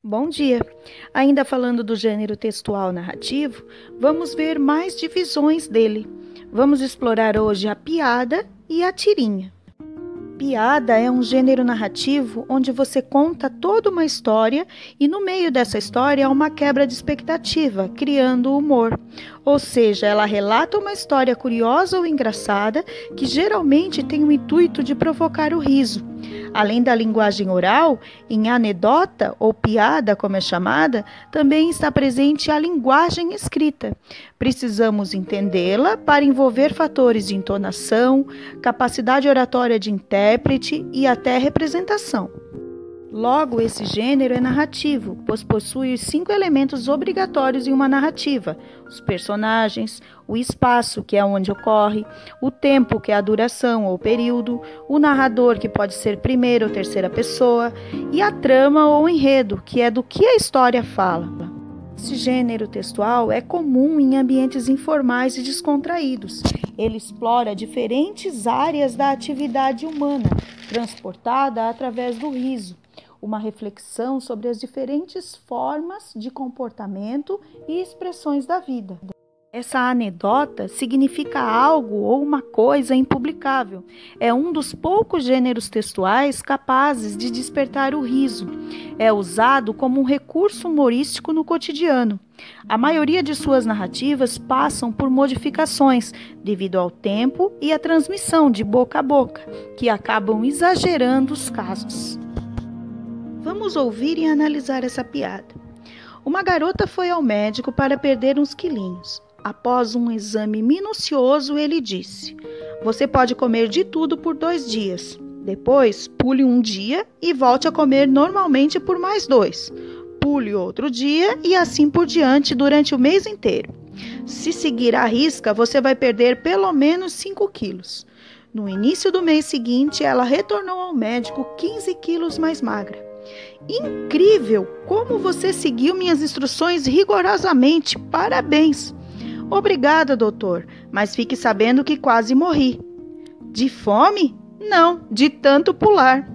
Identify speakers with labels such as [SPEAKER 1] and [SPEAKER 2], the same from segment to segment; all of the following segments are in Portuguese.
[SPEAKER 1] Bom dia! Ainda falando do gênero textual narrativo, vamos ver mais divisões dele. Vamos explorar hoje a piada e a tirinha. Piada é um gênero narrativo onde você conta toda uma história e no meio dessa história há uma quebra de expectativa, criando humor. Ou seja, ela relata uma história curiosa ou engraçada que geralmente tem o intuito de provocar o riso. Além da linguagem oral, em anedota ou piada, como é chamada, também está presente a linguagem escrita. Precisamos entendê-la para envolver fatores de entonação, capacidade oratória de intérprete e até representação. Logo, esse gênero é narrativo, pois possui os 5 elementos obrigatórios em uma narrativa: os personagens, o espaço, que é onde ocorre, o tempo, que é a duração ou período, o narrador, que pode ser primeira ou terceira pessoa, e a trama ou enredo, que é do que a história fala. Esse gênero textual é comum em ambientes informais e descontraídos. Ele explora diferentes áreas da atividade humana, transportada através do riso, uma reflexão sobre as diferentes formas de comportamento e expressões da vida. Essa anedota significa algo ou uma coisa impublicável. É um dos poucos gêneros textuais capazes de despertar o riso. É usado como um recurso humorístico no cotidiano. A maioria de suas narrativas passam por modificações devido ao tempo e à transmissão de boca a boca, que acabam exagerando os casos. Vamos ouvir e analisar essa piada. Uma garota foi ao médico para perder uns quilinhos. Após um exame minucioso, ele disse: "Você pode comer de tudo por 2 dias. Depois, pule um dia e volte a comer normalmente por mais 2. Pule outro dia e assim por diante durante o mês inteiro. Se seguir à risca, você vai perder pelo menos 5 quilos." No início do mês seguinte, ela retornou ao médico 15 quilos mais magra. "Incrível! Como você seguiu minhas instruções rigorosamente! Parabéns!" "Obrigada, doutor, mas fique sabendo que quase morri." "De fome?" "Não, de tanto pular."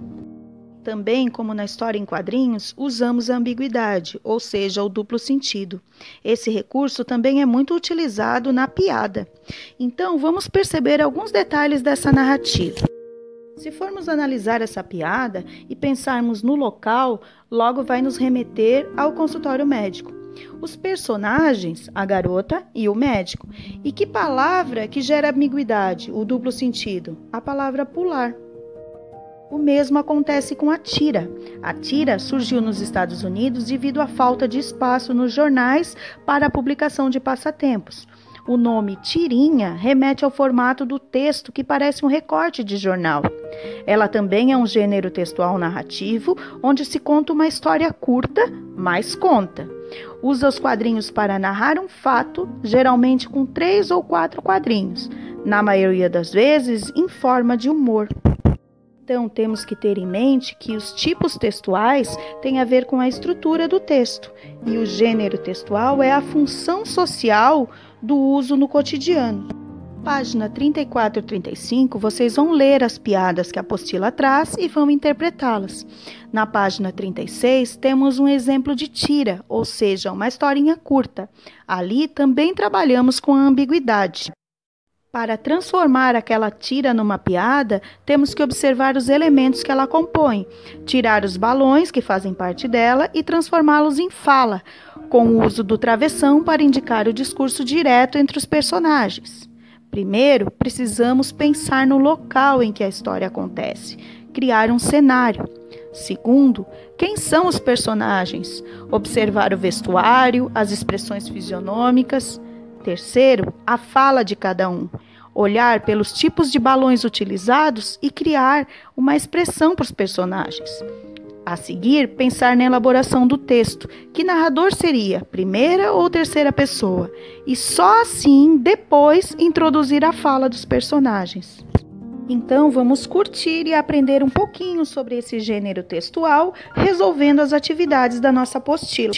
[SPEAKER 1] Também, como na história em quadrinhos, usamos a ambiguidade, ou seja, o duplo sentido. Esse recurso também é muito utilizado na piada. Então, vamos perceber alguns detalhes dessa narrativa. Se formos analisar essa piada e pensarmos no local, logo vai nos remeter ao consultório médico. Os personagens, a garota e o médico. E que palavra que gera ambiguidade, o duplo sentido? A palavra pular. O mesmo acontece com a tira. A tira surgiu nos Estados Unidos devido à falta de espaço nos jornais para a publicação de passatempos. O nome tirinha remete ao formato do texto que parece um recorte de jornal. Ela também é um gênero textual narrativo, onde se conta uma história curta, mas conta. Usa os quadrinhos para narrar um fato, geralmente com 3 ou 4 quadrinhos, na maioria das vezes em forma de humor. Então, temos que ter em mente que os tipos textuais têm a ver com a estrutura do texto, e o gênero textual é a função social do uso no cotidiano. Página 34 e 35, vocês vão ler as piadas que a apostila traz e vão interpretá-las. Na página 36, temos um exemplo de tira, ou seja, uma historinha curta. Ali também trabalhamos com a ambiguidade. Para transformar aquela tira numa piada, temos que observar os elementos que ela compõe, tirar os balões que fazem parte dela e transformá-los em fala, com o uso do travessão para indicar o discurso direto entre os personagens. Primeiro, precisamos pensar no local em que a história acontece, criar um cenário. Segundo, quem são os personagens? Observar o vestuário, as expressões fisionômicas. Terceiro, a fala de cada um. Olhar pelos tipos de balões utilizados e criar uma expressão para os personagens. A seguir, pensar na elaboração do texto. Que narrador seria? Primeira ou terceira pessoa? E só assim, depois, introduzir a fala dos personagens. Então, vamos curtir e aprender um pouquinho sobre esse gênero textual, resolvendo as atividades da nossa apostila.